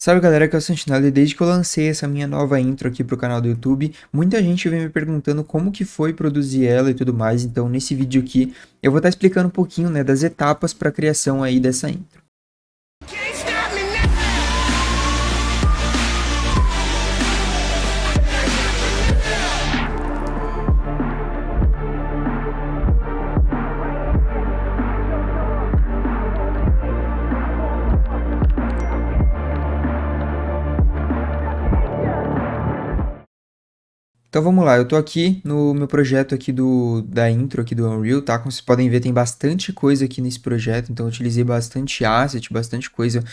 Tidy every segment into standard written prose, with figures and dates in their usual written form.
Salve galera, que é o Sentinela e desde que eu lancei essa minha nova intro aqui pro canal do YouTube, muita gente vem me perguntando como que foi produzir ela e tudo mais, então nesse vídeo aqui eu vou estar explicando um pouquinho, né, das etapas para a criação aí dessa intro. Então vamos lá, eu tô aqui no meu projeto aqui da intro aqui do Unreal, tá? Como vocês podem ver, tem bastante coisa aqui nesse projeto, então eu utilizei bastante asset, bastante coisa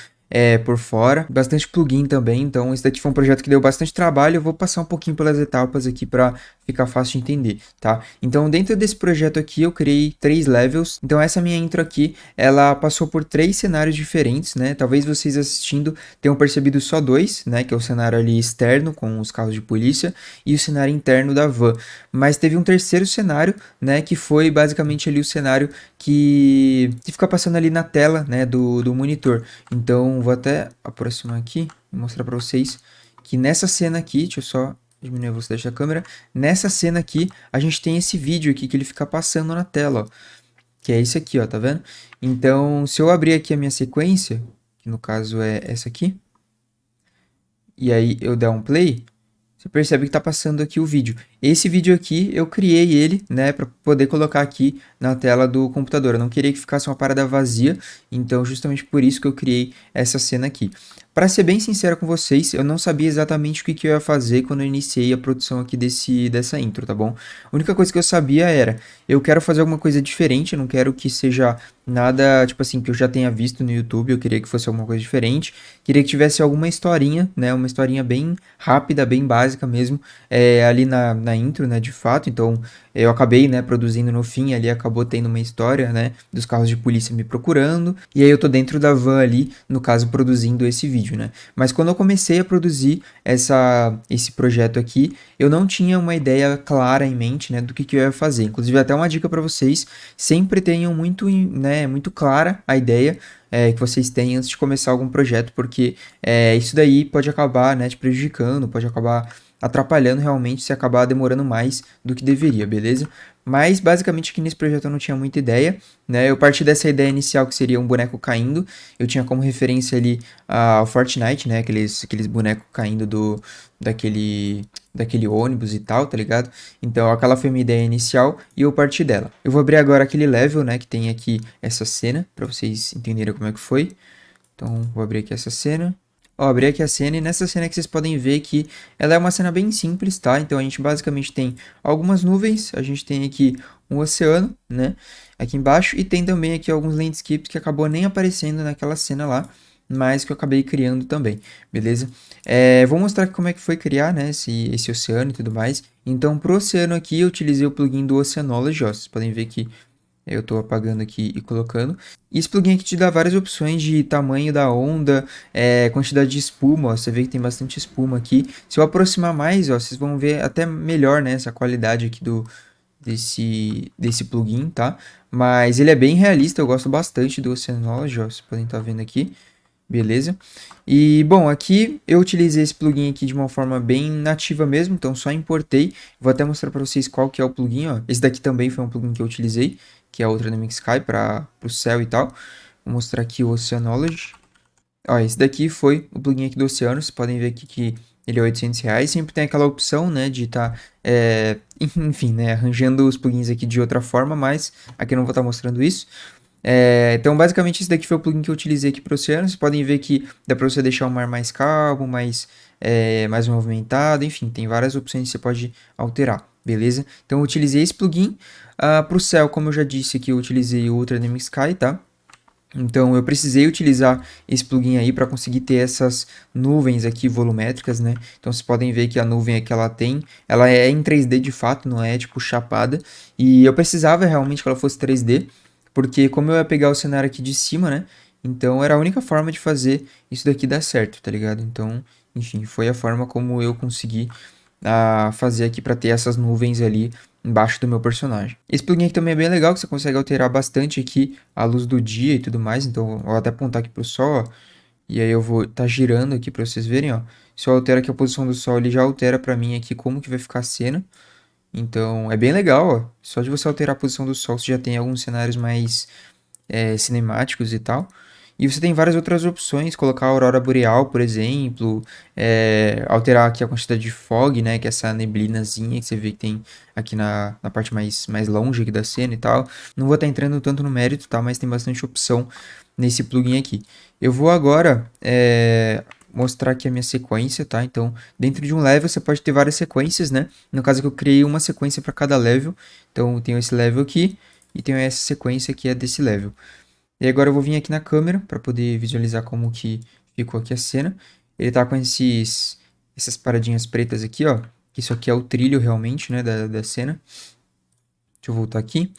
por fora, bastante plugin também, então esse daqui foi um projeto que deu bastante trabalho, eu vou passar um pouquinho pelas etapas aqui para ficar fácil de entender, tá? Então dentro desse projeto aqui eu criei 3 levels, então essa minha intro aqui, ela passou por 3 cenários diferentes, né? Talvez vocês assistindo tenham percebido só 2, né? Que é o cenário ali externo com os carros de polícia e o cenário interno da van, mas teve um terceiro cenário, né? Que foi basicamente ali o cenário que fica passando ali na tela, né? Do monitor. Então vou até aproximar aqui e mostrar para vocês que nessa cena aqui, deixa eu só diminuir a velocidade da câmera. Nessa cena aqui, a gente tem esse vídeo aqui que ele fica passando na tela, ó, que é esse aqui, ó, tá vendo? Então, se eu abrir aqui a minha sequência, que no caso é essa aqui, e aí eu der um play, você percebe que tá passando aqui o vídeo. Esse vídeo aqui, eu criei ele, né, para poder colocar aqui na tela do computador. Eu não queria que ficasse uma parada vazia, então justamente por isso que eu criei essa cena aqui. Para ser bem sincero com vocês, eu não sabia exatamente o que eu ia fazer quando eu iniciei a produção aqui dessa intro, tá bom? A única coisa que eu sabia era, eu quero fazer alguma coisa diferente, eu não quero que seja nada, tipo assim, que eu já tenha visto no YouTube, eu queria que fosse alguma coisa diferente, queria que tivesse alguma historinha, né, uma historinha bem rápida, bem básica mesmo, ali na intro, né, de fato, então eu acabei, né, produzindo no fim, ali acabou tendo uma história, né, dos carros de polícia me procurando, e aí eu tô dentro da van ali, no caso, produzindo esse vídeo, né, mas quando eu comecei a produzir esse projeto aqui, eu não tinha uma ideia clara em mente, né, do que eu ia fazer, inclusive até uma dica para vocês, sempre tenham muito, né, muito clara a ideia, que vocês têm antes de começar algum projeto, porque isso daí pode acabar, né, te prejudicando, pode acabar atrapalhando realmente se acabar demorando mais do que deveria, beleza? Mas basicamente aqui nesse projeto eu não tinha muita ideia, né? Eu parti dessa ideia inicial que seria um boneco caindo, eu tinha como referência ali ao Fortnite, né? Aqueles bonecos caindo daquele ônibus e tal, tá ligado? Então aquela foi a minha ideia inicial e eu parti dela. Eu vou abrir agora aquele level, né? Que tem aqui essa cena, pra vocês entenderem como é que foi. Então vou abrir aqui essa cena. Ó, abri aqui a cena e nessa cena que vocês podem ver que ela é uma cena bem simples, tá? Então a gente basicamente tem algumas nuvens, a gente tem aqui um oceano, né? Aqui embaixo e tem também aqui alguns landscapes que acabou nem aparecendo naquela cena lá, mas que eu acabei criando também, beleza? Vou mostrar como é que foi criar, né, esse oceano e tudo mais. Então pro oceano aqui eu utilizei o plugin do Oceanology, ó, vocês podem ver que eu estou apagando aqui e colocando. E esse plugin aqui te dá várias opções de tamanho da onda, quantidade de espuma, ó, você vê que tem bastante espuma aqui. Se eu aproximar mais, ó, vocês vão ver até melhor, né, essa qualidade aqui desse plugin, tá? Mas ele é bem realista, eu gosto bastante do Oceanology, ó, vocês podem estar vendo aqui. Beleza? E, bom, aqui eu utilizei esse plugin aqui de uma forma bem nativa mesmo, então só importei. Vou até mostrar para vocês qual que é o plugin, ó. Esse daqui também foi um plugin que eu utilizei, que é o Dynamic Sky para o céu e tal. Vou mostrar aqui o Oceanology. Ó, esse daqui foi o plugin aqui do oceano, vocês podem ver aqui que ele é R$ 800. Sempre tem aquela opção, né, de estar, enfim, né, arranjando os plugins aqui de outra forma, mas aqui eu não vou estar mostrando isso. Então, basicamente, esse daqui foi o plugin que eu utilizei aqui para o oceano. Vocês podem ver que dá para você deixar o mar mais calmo, mais movimentado, enfim, tem várias opções que você pode alterar, beleza? Então, eu utilizei esse plugin. Para o céu, como eu já disse aqui, eu utilizei o Ultra Dynamic Sky, tá? Então, eu precisei utilizar esse plugin aí para conseguir ter essas nuvens aqui volumétricas, né? Então, vocês podem ver que a nuvem que ela é em 3D de fato, não é tipo chapada. E eu precisava realmente que ela fosse 3D, porque como eu ia pegar o cenário aqui de cima, né? Então, era a única forma de fazer isso daqui dar certo, tá ligado? Então, enfim, foi a forma como eu consegui fazer aqui para ter essas nuvens ali embaixo do meu personagem. Esse plugin aqui também é bem legal, que você consegue alterar bastante aqui a luz do dia e tudo mais. Então, eu vou até apontar aqui pro sol, ó. E aí eu vou tá girando aqui pra vocês verem, ó. Se eu altero aqui a posição do sol, ele já altera pra mim aqui como que vai ficar a cena. Então, é bem legal, ó. Só de você alterar a posição do sol, você já tem alguns cenários mais cinemáticos e tal. E você tem várias outras opções, colocar a aurora boreal, por exemplo, alterar aqui a quantidade de fog, né, que é essa neblinazinha que você vê que tem aqui na parte mais longe aqui da cena e tal. Não vou estar entrando tanto no mérito, tá, mas tem bastante opção nesse plugin aqui. Eu vou agora mostrar aqui a minha sequência, tá? Então, dentro de um level você pode ter várias sequências, né? No caso que eu criei uma sequência para cada level. Então, eu tenho esse level aqui e tenho essa sequência que é desse level. E agora eu vou vir aqui na câmera para poder visualizar como que ficou aqui a cena. Ele tá com essas paradinhas pretas aqui, ó. Isso aqui é o trilho realmente, né, da cena. Deixa eu voltar aqui.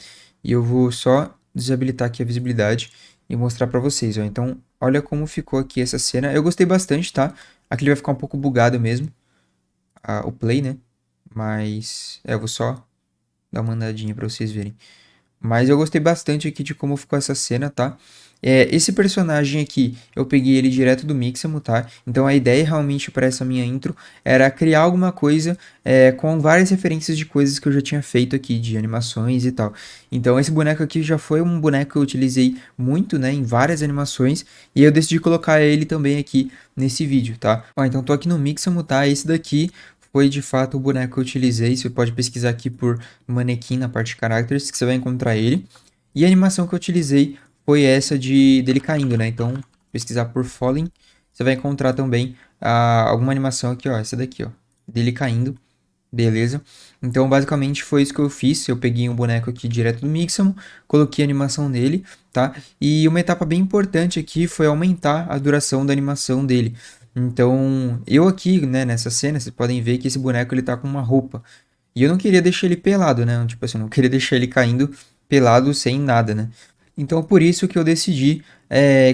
E eu vou só desabilitar aqui a visibilidade e mostrar para vocês, ó. Então, olha como ficou aqui essa cena. Eu gostei bastante, tá? Aqui ele vai ficar um pouco bugado mesmo, o play, né? Mas, eu vou só dar uma andadinha para vocês verem. Mas eu gostei bastante aqui de como ficou essa cena, tá? Esse personagem aqui, eu peguei ele direto do Mixamo, tá? Então a ideia realmente para essa minha intro era criar alguma coisa com várias referências de coisas que eu já tinha feito aqui, de animações e tal. Então esse boneco aqui já foi um boneco que eu utilizei muito, né, em várias animações, e eu decidi colocar ele também aqui nesse vídeo, tá? Ó, então tô aqui no Mixamo, tá? Esse daqui foi de fato o boneco que eu utilizei. Você pode pesquisar aqui por manequim na parte de characters, que você vai encontrar ele. E a animação que eu utilizei foi essa dele caindo, né? Então, pesquisar por Falling, você vai encontrar também alguma animação aqui, ó. Essa daqui, ó. Dele caindo. Beleza? Então, basicamente foi isso que eu fiz. Eu peguei um boneco aqui direto do Mixamo, coloquei a animação nele, tá? E uma etapa bem importante aqui foi aumentar a duração da animação dele. Então, eu aqui, né, nessa cena, vocês podem ver que esse boneco ele tá com uma roupa. E eu não queria deixar ele pelado, né? Tipo assim, eu não queria deixar ele caindo pelado sem nada, né? Então, por isso que eu decidi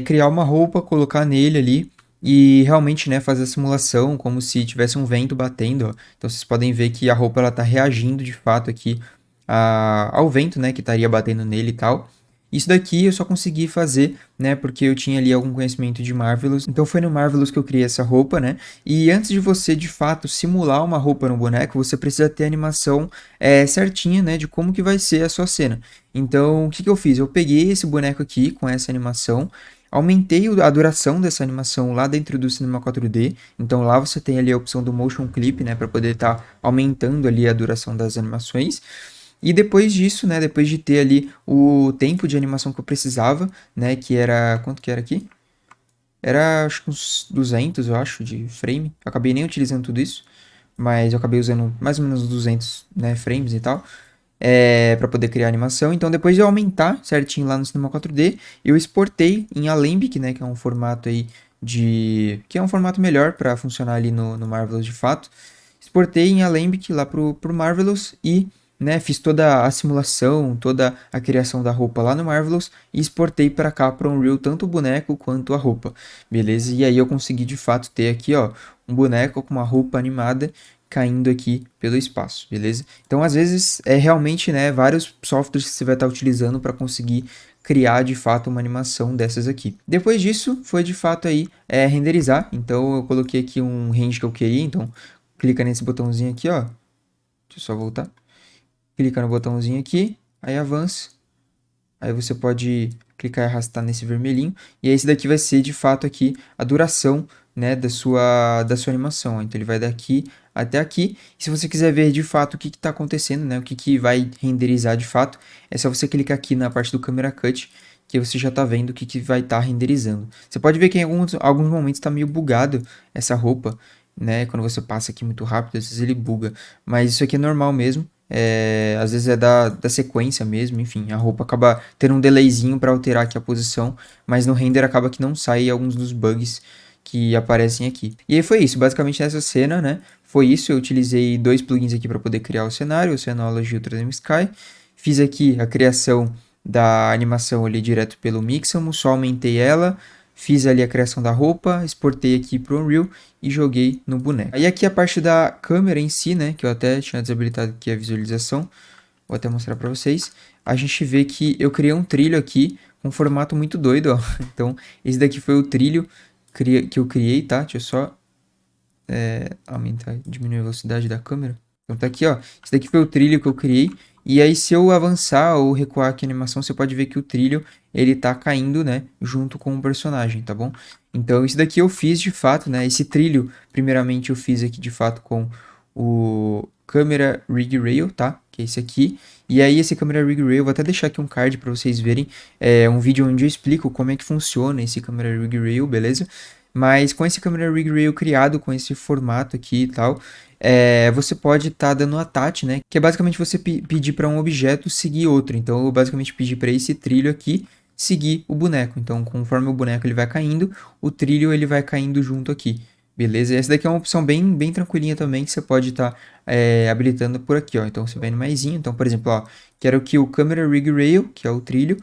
criar uma roupa, colocar nele ali e realmente, né, fazer a simulação como se tivesse um vento batendo, ó. Então, vocês podem ver que a roupa ela tá reagindo de fato aqui ao vento, né, que estaria batendo nele e tal. Isso daqui eu só consegui fazer, né, porque eu tinha ali algum conhecimento de Marvelous. Então foi no Marvelous que eu criei essa roupa, né? E antes de você, de fato, simular uma roupa no boneco, você precisa ter a animação certinha, né, de como que vai ser a sua cena. Então, o que que eu fiz? Eu peguei esse boneco aqui com essa animação, aumentei a duração dessa animação lá dentro do Cinema 4D. Então lá você tem ali a opção do Motion Clip, né, para poder estar aumentando ali a duração das animações. E depois disso, né, depois de ter ali o tempo de animação que eu precisava, né, que era, quanto que era aqui? Era, acho que uns 200, eu acho, de frame. Eu acabei nem utilizando tudo isso, mas eu acabei usando mais ou menos 200, né, frames e tal, para poder criar animação. Então, depois de eu aumentar certinho lá no Cinema 4D, eu exportei em Alembic, né, que é um formato aí que é um formato melhor para funcionar ali no Marvelous de fato. Exportei em Alembic lá pro Marvelous e, né, fiz toda a simulação, toda a criação da roupa lá no Marvelous e exportei para cá para Unreal tanto o boneco quanto a roupa, beleza? E aí eu consegui de fato ter aqui, ó, um boneco com uma roupa animada caindo aqui pelo espaço, beleza? Então, às vezes, realmente, né, vários softwares que você vai estar utilizando para conseguir criar de fato uma animação dessas aqui. Depois disso, foi de fato aí renderizar. Então, eu coloquei aqui um range que eu queria. Então, clica nesse botãozinho aqui, ó. Deixa eu só voltar. Clica no botãozinho aqui, aí avança. Aí você pode clicar e arrastar nesse vermelhinho. E esse daqui vai ser de fato aqui a duração, né, da sua animação. Então ele vai daqui até aqui. E se você quiser ver de fato o que está acontecendo, né, o que vai renderizar de fato, é só você clicar aqui na parte do Camera Cut, que você já está vendo o que vai estar renderizando. Você pode ver que em alguns momentos está meio bugado essa roupa, né? Quando você passa aqui muito rápido, às vezes ele buga. Mas isso aqui é normal mesmo. Às vezes é da sequência mesmo, enfim, a roupa acaba tendo um delayzinho para alterar aqui a posição, mas no render acaba que não sai alguns dos bugs que aparecem aqui. E aí foi isso, basicamente nessa cena, né? Foi isso, eu utilizei dois plugins aqui para poder criar o cenário, o Synology e o 3D Sky. Fiz aqui a criação da animação ali direto pelo Mixamo, só aumentei ela, fiz ali a criação da roupa, exportei aqui para o Unreal e joguei no boneco. Aí aqui a parte da câmera em si, né, que eu até tinha desabilitado aqui a visualização, vou até mostrar para vocês. A gente vê que eu criei um trilho aqui com um formato muito doido, ó. Então, esse daqui foi o trilho que eu criei, tá? Deixa eu só aumentar, diminuir a velocidade da câmera. Então tá aqui, ó. Esse daqui foi o trilho que eu criei. E aí, se eu avançar ou recuar aqui a animação, você pode ver que o trilho, ele tá caindo, né? Junto com o personagem, tá bom? Então, isso daqui eu fiz de fato, né? Esse trilho, primeiramente, eu fiz aqui de fato com o Camera Rig Rail, tá? Que é esse aqui. E aí, esse Camera Rig Rail, eu vou até deixar aqui um card para vocês verem. É um vídeo onde eu explico como é que funciona esse Camera Rig Rail, beleza? Mas com esse Camera Rig Rail criado com esse formato aqui e tal, você pode estar dando a TAT, né? Que é basicamente você pedir para um objeto seguir outro. Então, eu basicamente pedi para esse trilho aqui seguir o boneco. Então, conforme o boneco ele vai caindo, o trilho ele vai caindo junto aqui. Beleza? E essa daqui é uma opção bem tranquilinha também que você pode estar habilitando por aqui, ó. Então, você vai no maisinho. Então, por exemplo, ó, quero que o Camera Rig Rail, que é o trilho,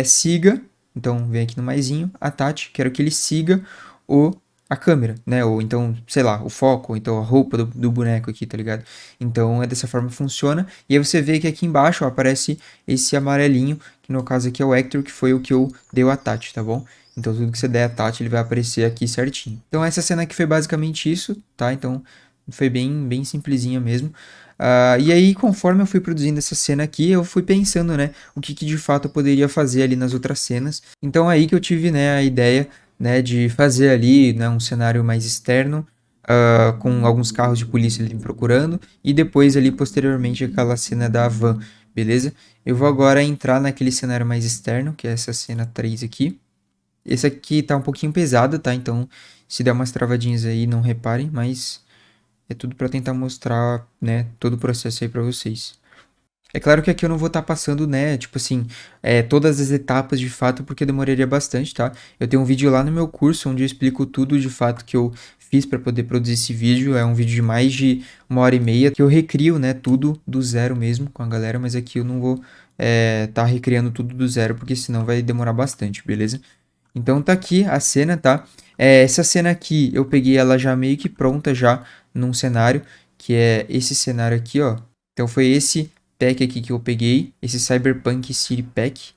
siga. Então, vem aqui no maisinho, a TAT, quero que ele siga a câmera, né? Ou então, sei lá, o foco, ou então a roupa do boneco aqui, tá ligado? Então, é dessa forma que funciona. E aí você vê que aqui embaixo ó, aparece esse amarelinho, que no caso aqui é o Hector, que foi o que eu dei a TAT, tá bom? Então, tudo que você der a TAT, ele vai aparecer aqui certinho. Então, essa cena aqui foi basicamente isso, tá? Então, foi bem simplesinha mesmo. E aí, conforme eu fui produzindo essa cena aqui, eu fui pensando, né, o que de fato eu poderia fazer ali nas outras cenas. Então, aí que eu tive, né, a ideia, né, de fazer ali, né, um cenário mais externo, com alguns carros de polícia ali me procurando, e depois ali, posteriormente, aquela cena da van, beleza? Eu vou agora entrar naquele cenário mais externo, que é essa cena 3 aqui. Esse aqui tá um pouquinho pesado, tá? Então, se der umas travadinhas aí, não reparem, mas é tudo para tentar mostrar, né, todo o processo aí para vocês. É claro que aqui eu não vou estar passando, né, tipo assim, todas as etapas de fato, porque demoraria bastante, tá? Eu tenho um vídeo lá no meu curso onde eu explico tudo de fato que eu fiz para poder produzir esse vídeo. É um vídeo de mais de 1h30 que eu recrio, né, tudo do zero mesmo com a galera, mas aqui eu não vou tá recriando tudo do zero, porque senão vai demorar bastante, beleza? Então tá aqui a cena, tá? Essa cena aqui eu peguei ela já meio que pronta já num cenário, que é esse cenário aqui, ó. Então foi esse pack aqui que eu peguei, esse Cyberpunk City Pack,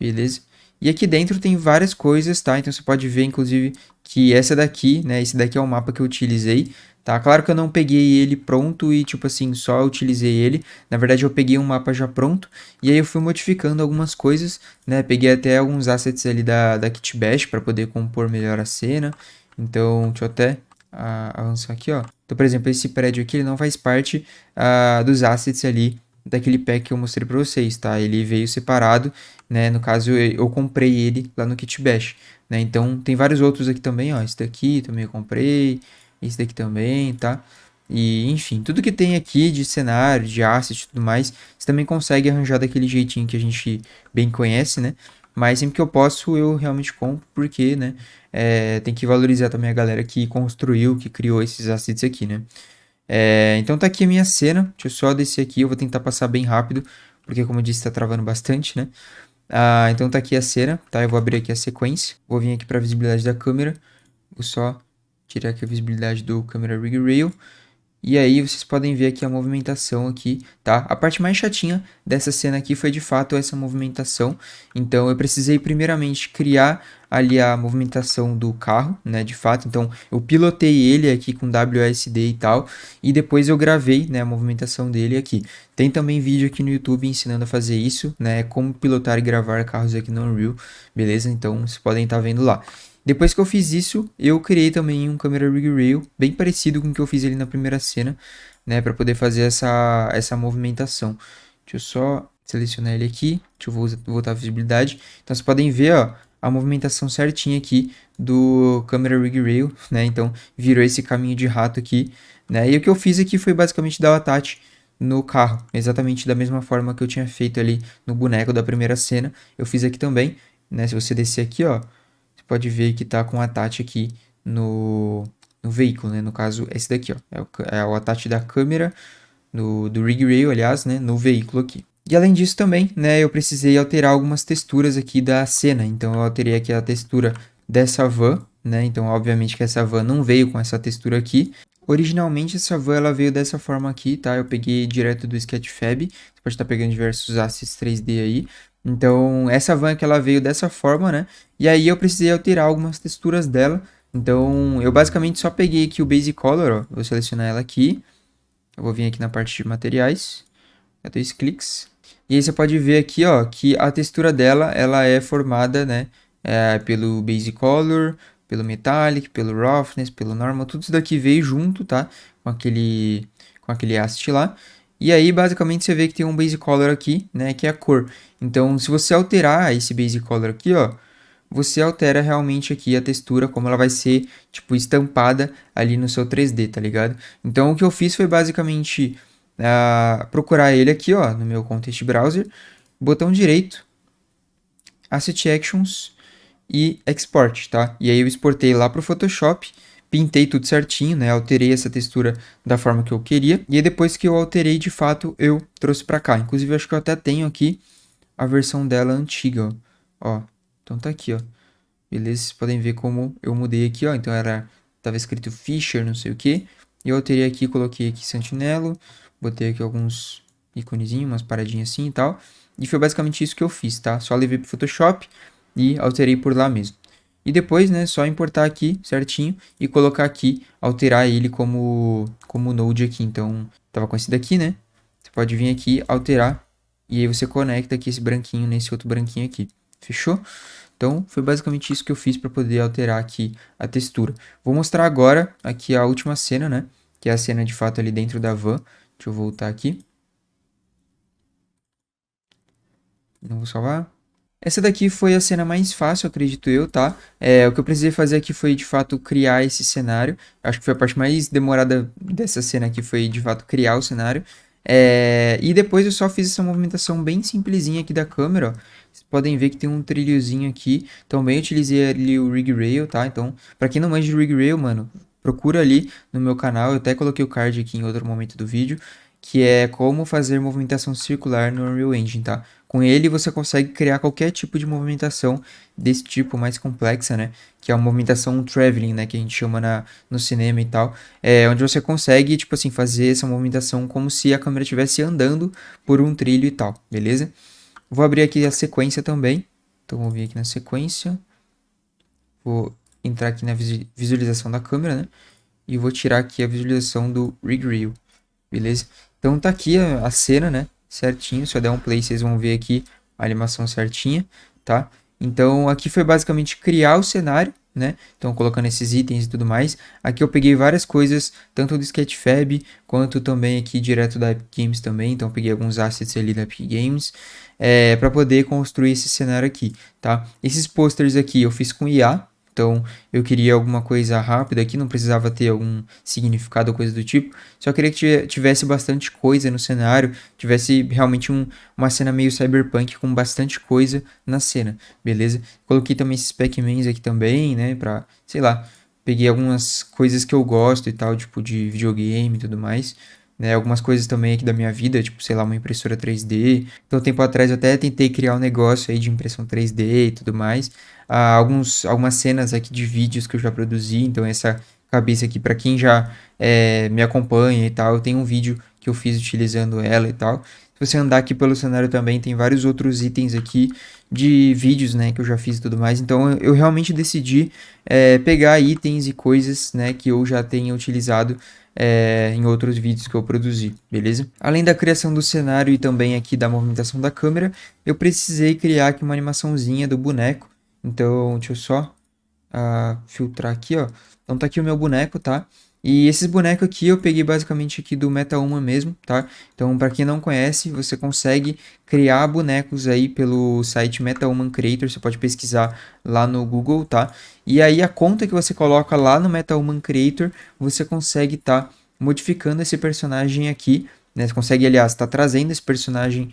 beleza? E aqui dentro tem várias coisas, tá? Então você pode ver, inclusive, que essa daqui, né? Esse daqui é o mapa que eu utilizei, tá? Claro que eu não peguei ele pronto e, tipo assim, só utilizei ele. Na verdade, eu peguei um mapa já pronto e aí eu fui modificando algumas coisas, né? Peguei até alguns assets ali da Kit Bash para poder compor melhor a cena. Então, deixa eu até avançar aqui, ó. Então, por exemplo, esse prédio aqui, ele não faz parte dos assets ali daquele pack que eu mostrei para vocês, tá? Ele veio separado, né? No caso, eu comprei ele lá no Kit Bash, né? Então, tem vários outros aqui também, ó. Esse daqui também eu comprei, esse daqui também, tá? E, enfim, tudo que tem aqui de cenário, de asset e tudo mais, você também consegue arranjar daquele jeitinho que a gente bem conhece, né? Mas sempre que eu posso, eu realmente compro, porque, né? Tem que valorizar também a galera que construiu, que criou esses assets aqui, né? Então tá aqui a minha cena. Deixa eu só descer aqui. Eu vou tentar passar bem rápido, porque como eu disse, tá travando bastante, né? Então tá aqui a cena, tá? Eu vou abrir aqui a sequência. Vou vir aqui pra visibilidade da câmera. Vou só tirar aqui a visibilidade do Camera Rig Rail. E aí vocês podem ver aqui a movimentação aqui, tá? A parte mais chatinha dessa cena aqui foi de fato essa movimentação. Então eu precisei primeiramente criar ali a movimentação do carro, né, de fato. Então eu pilotei ele aqui com WSD e tal, e depois eu gravei, né, a movimentação dele aqui. Tem também vídeo aqui no YouTube ensinando a fazer isso, né, como pilotar e gravar carros aqui no Unreal, beleza? Então vocês podem estar vendo lá. Depois que eu fiz isso, eu criei também um Camera Rig Rail, bem parecido com o que eu fiz ali na primeira cena, né, para poder fazer essa movimentação. Deixa eu só selecionar ele aqui, deixa eu voltar a visibilidade. Então vocês podem ver, ó, a movimentação certinha aqui do Camera Rig Rail, né, então virou esse caminho de rato aqui, né, e o que eu fiz aqui foi basicamente dar o attach no carro, exatamente da mesma forma que eu tinha feito ali no boneco da primeira cena, eu fiz aqui também, né, se você descer aqui, ó, pode ver que tá com o attach aqui no veículo, né? No caso, esse daqui, ó. É o attach da câmera, do rig rail, aliás, né? No veículo aqui. E além disso também, né? Eu precisei alterar algumas texturas aqui da cena. Então, eu alterei aqui a textura dessa van, né? Então, obviamente que essa van não veio com essa textura aqui. Originalmente, essa van, ela veio dessa forma aqui, tá? Eu peguei direto do Sketchfab. Você pode estar pegando diversos assets 3D aí. Então, essa van que ela veio dessa forma, né? E aí eu precisei alterar algumas texturas dela. Então, eu basicamente só peguei aqui o Base Color, ó. Vou selecionar ela aqui. Eu vou vir aqui na parte de materiais. Dá 2 cliques. E aí você pode ver aqui, ó, que a textura dela, ela é formada, né, pelo Base Color, pelo Metallic, pelo Roughness, pelo Normal, tudo isso daqui veio junto, tá, com aquele asset lá. E aí, basicamente, você vê que tem um Base Color aqui, né, que é a cor. Então, se você alterar esse Base Color aqui, ó, você altera realmente aqui a textura, como ela vai ser, tipo, estampada ali no seu 3D, tá ligado? Então, o que eu fiz foi basicamente procurar ele aqui, ó, no meu Context Browser, botão direito, Asset Actions e Export, tá? E aí eu exportei lá pro Photoshop, pintei tudo certinho, né? Alterei essa textura da forma que eu queria. E aí depois que eu alterei, de fato, eu trouxe pra cá. Inclusive, eu acho que eu até tenho aqui a versão dela antiga, ó. Então tá aqui, ó. Beleza? Vocês podem ver como eu mudei aqui, ó. Então tava escrito Fisher, não sei o que. E eu alterei aqui, coloquei aqui Sentinelo. Botei aqui alguns iconezinhos, umas paradinhas assim e tal. E foi basicamente isso que eu fiz, tá? Só levei pro Photoshop e alterei por lá mesmo. E depois, né, só importar aqui certinho e colocar aqui, alterar ele como Node aqui. Então, tava com esse daqui, né? Você pode vir aqui, alterar, e aí você conecta aqui esse branquinho nesse outro branquinho aqui. Fechou? Então, foi basicamente isso que eu fiz para poder alterar aqui a textura. Vou mostrar agora aqui a última cena, né? Que é a cena de fato ali dentro da van. Deixa eu voltar aqui. Não vou salvar. Essa daqui foi a cena mais fácil, acredito eu, tá? O que eu precisei fazer aqui foi, de fato, criar esse cenário. Acho que foi a parte mais demorada dessa cena aqui, foi, de fato, criar o cenário. E depois eu só fiz essa movimentação bem simplesinha aqui da câmera, ó. Vocês podem ver que tem um trilhozinho aqui. Também utilizei ali o Rig Rail, tá? Então, pra quem não manja de Rig Rail, mano, procura ali no meu canal. Eu até coloquei o card aqui em outro momento do vídeo, que é como fazer movimentação circular no Unreal Engine, tá? Com ele você consegue criar qualquer tipo de movimentação desse tipo mais complexa, né? Que é uma movimentação traveling, né? Que a gente chama no cinema e tal. Onde você consegue, tipo assim, fazer essa movimentação como se a câmera estivesse andando por um trilho e tal, beleza? Vou abrir aqui a sequência também. Então vou vir aqui na sequência. Vou entrar aqui na visualização da câmera, né? E vou tirar aqui a visualização do Rig Reel, beleza? Então tá aqui a cena, né? Certinho, se eu der um play vocês vão ver aqui a animação certinha, tá? Então aqui foi basicamente criar o cenário, né? Então colocando esses itens e tudo mais. Aqui eu peguei várias coisas, tanto do Sketchfab, quanto também aqui direto da Epic Games também. Então eu peguei alguns assets ali da Epic Games, para poder construir esse cenário aqui, tá? Esses posters aqui eu fiz com IA, então, eu queria alguma coisa rápida aqui, não precisava ter algum significado ou coisa do tipo. Só queria que tivesse bastante coisa no cenário, tivesse realmente uma cena meio cyberpunk com bastante coisa na cena, beleza? Coloquei também esses Pac-Mans aqui também, né, pra, sei lá, peguei algumas coisas que eu gosto e tal, tipo de videogame e tudo mais. Né, algumas coisas também aqui da minha vida, tipo, sei lá, uma impressora 3D. Então, tempo atrás eu até tentei criar um negócio aí de impressão 3D e tudo mais. Algumas cenas aqui de vídeos que eu já produzi, então essa cabeça aqui, para quem já me acompanha e tal, eu tenho um vídeo que eu fiz utilizando ela e tal. Se você andar aqui pelo cenário também, tem vários outros itens aqui de vídeos, né, que eu já fiz e tudo mais. Então eu realmente decidi pegar itens e coisas, né, que eu já tenha utilizado em outros vídeos que eu produzi, beleza? Além da criação do cenário e também aqui da movimentação da câmera, eu precisei criar aqui uma animaçãozinha do boneco. Então, deixa eu só filtrar aqui, ó. Então tá aqui o meu boneco, tá? E esses bonecos aqui eu peguei basicamente aqui do MetaHuman mesmo, tá? Então, para quem não conhece, você consegue criar bonecos aí pelo site MetaHuman Creator, você pode pesquisar lá no Google, tá? E aí a conta que você coloca lá no MetaHuman Creator, você consegue tá modificando esse personagem aqui, né? Você consegue, aliás, estar trazendo esse personagem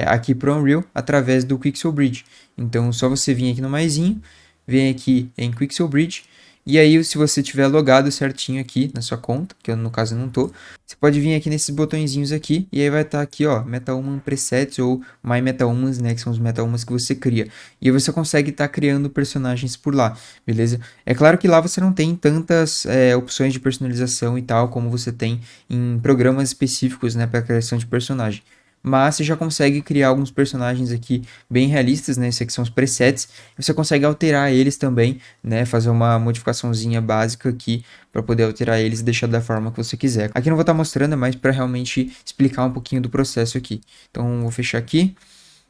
aqui para o Unreal através do Quixel Bridge. Então, só você vir aqui no maisinho, vem aqui em Quixel Bridge, e aí se você tiver logado certinho aqui na sua conta, que eu no caso não tô, você pode vir aqui nesses botõezinhos aqui, e aí vai estar aqui, ó, MetaHuman Presets ou My MetaHumans, né, que são os MetaHumans que você cria. E aí você consegue estar criando personagens por lá, beleza? É claro que lá você não tem tantas opções de personalização e tal, como você tem em programas específicos, né, para criação de personagem. mas você já consegue criar alguns personagens aqui bem realistas, né? Esses aqui são os presets, e você consegue alterar eles também, né? Fazer uma modificaçãozinha básica aqui para poder alterar eles e deixar da forma que você quiser. Aqui eu não vou estar mostrando, é mais para realmente explicar um pouquinho do processo aqui. Então, vou fechar aqui.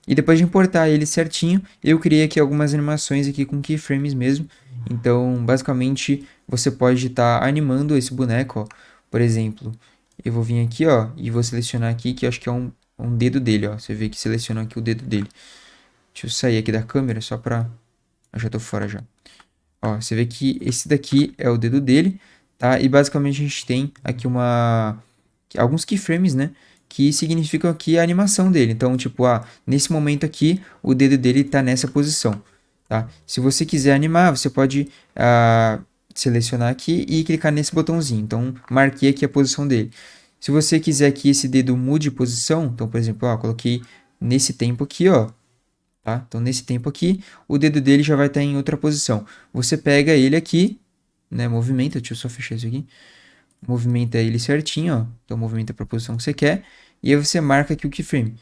E depois de importar ele certinho, eu criei aqui algumas animações aqui com keyframes mesmo. Então, basicamente, você pode estar animando esse boneco, ó. Por exemplo, eu vou vir aqui, ó, e vou selecionar aqui, que eu acho que é um dedo dele, ó. Você vê que selecionou aqui o dedo dele. Deixa eu sair aqui da câmera só pra... Eu já tô fora já. Ó, você vê que esse daqui é o dedo dele, tá? E basicamente a gente tem aqui alguns keyframes, né? Que significam aqui a animação dele. Então, tipo, nesse momento aqui, o dedo dele tá nessa posição, tá? Se você quiser animar, você pode selecionar aqui e clicar nesse botãozinho. Então, marquei aqui a posição dele. Se você quiser que esse dedo mude de posição, então, por exemplo, coloquei nesse tempo aqui, ó, tá? Então, nesse tempo aqui, o dedo dele já vai estar em outra posição. Você pega ele aqui, né? Movimenta, deixa eu só fechar isso aqui. Movimenta ele certinho, ó. Então, movimenta para a posição que você quer. E aí você marca aqui o keyframe.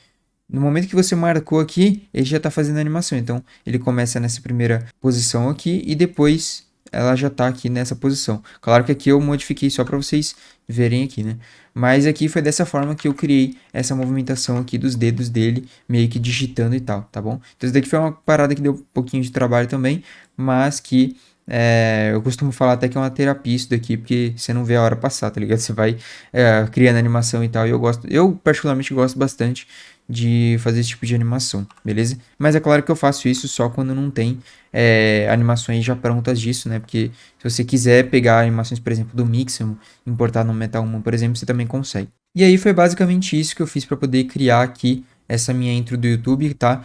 No momento que você marcou aqui, ele já está fazendo a animação. Então, ele começa nessa primeira posição aqui e depois ela já está aqui nessa posição. Claro que aqui eu modifiquei só para vocês verem aqui, né? Mas aqui foi dessa forma que eu criei essa movimentação aqui dos dedos dele, meio que digitando e tal, tá bom? Então, isso daqui foi uma parada que deu um pouquinho de trabalho também, mas que eu costumo falar até que é uma terapia isso daqui, porque você não vê a hora passar, tá ligado? Você vai criando animação e tal, e eu particularmente gosto bastante de fazer esse tipo de animação, beleza? Mas é claro que eu faço isso só quando não tem animações já prontas disso, né? Porque se você quiser pegar animações, por exemplo, do Mixamo, importar no Metal 1, por exemplo, você também consegue. E aí foi basicamente isso que eu fiz para poder criar aqui essa minha intro do YouTube, tá?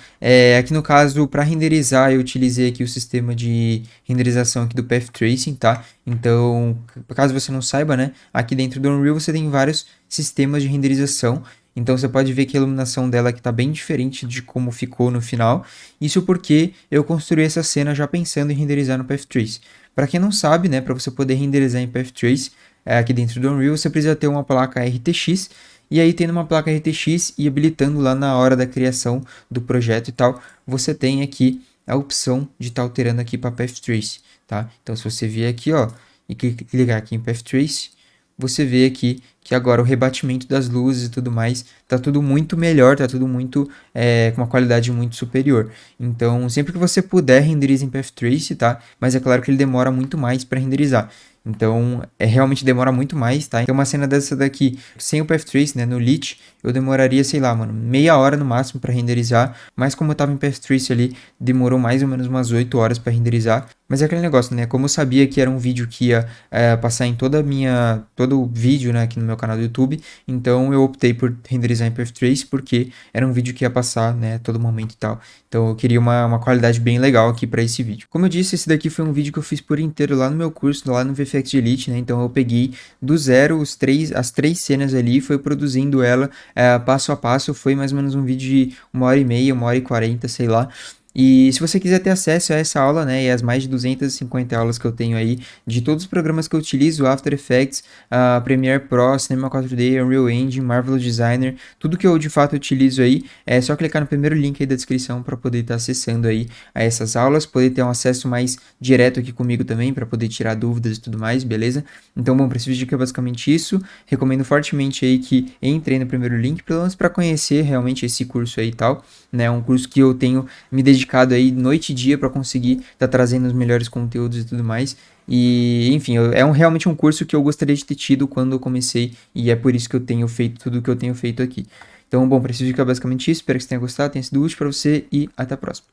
Aqui no caso, para renderizar, eu utilizei aqui o sistema de renderização aqui do Path Tracing, tá? Então, caso você não saiba, né? Aqui dentro do Unreal você tem vários sistemas de renderização. Então você pode ver que a iluminação dela aqui tá bem diferente de como ficou no final. Isso porque eu construí essa cena já pensando em renderizar no Path Trace. Para quem não sabe, né, para você poder renderizar em Path Trace aqui dentro do Unreal, você precisa ter uma placa RTX. E aí, tendo uma placa RTX e habilitando lá na hora da criação do projeto e tal, você tem aqui a opção de estar alterando aqui para Path Trace, tá? Então, se você vier aqui, ó, e clicar aqui em Path Trace, você vê aqui que agora o rebatimento das luzes e tudo mais tá tudo muito melhor, tá tudo muito com uma qualidade muito superior. Então, sempre que você puder, renderiza em Path Trace, tá? Mas é claro que ele demora muito mais para renderizar. Então, realmente demora muito mais, tá? Então, uma cena dessa daqui, sem o Path Trace, né, no Lit, eu demoraria, sei lá, mano, meia hora no máximo para renderizar. Mas como eu tava em Path Trace ali, demorou mais ou menos umas 8 horas para renderizar. Mas é aquele negócio, né? Como eu sabia que era um vídeo que ia passar em todo o vídeo, né, aqui no meu canal do YouTube, então eu optei por renderizar em Path Trace, porque era um vídeo que ia passar, né, a todo momento e tal. Então eu queria uma qualidade bem legal aqui para esse vídeo. Como eu disse, esse daqui foi um vídeo que eu fiz por inteiro lá no meu curso, lá no VFX Elite, né? Então eu peguei do zero as três cenas ali e foi produzindo ela passo a passo. Foi mais ou menos um vídeo de 1h30, 1h40, sei lá. E se você quiser ter acesso a essa aula, né, e as mais de 250 aulas que eu tenho aí, de todos os programas que eu utilizo, After Effects, Premiere Pro, Cinema 4D, Unreal Engine, Marvelous Designer, tudo que eu de fato utilizo aí, é só clicar no primeiro link aí da descrição para poder estar acessando aí a essas aulas, poder ter um acesso mais direto aqui comigo também, para poder tirar dúvidas e tudo mais, beleza? Então, bom, para esse vídeo aqui é basicamente isso, recomendo fortemente aí que entrem no primeiro link, pelo menos para conhecer realmente esse curso aí e tal, né, um curso que eu tenho me dedicado aí noite e dia para conseguir estar trazendo os melhores conteúdos e tudo mais. E, enfim, realmente um curso que eu gostaria de ter tido quando eu comecei, e é por isso que eu tenho feito tudo o que eu tenho feito aqui. Então, bom, para esse vídeo é basicamente isso. Espero que você tenha gostado, tenha sido útil para você e até a próxima.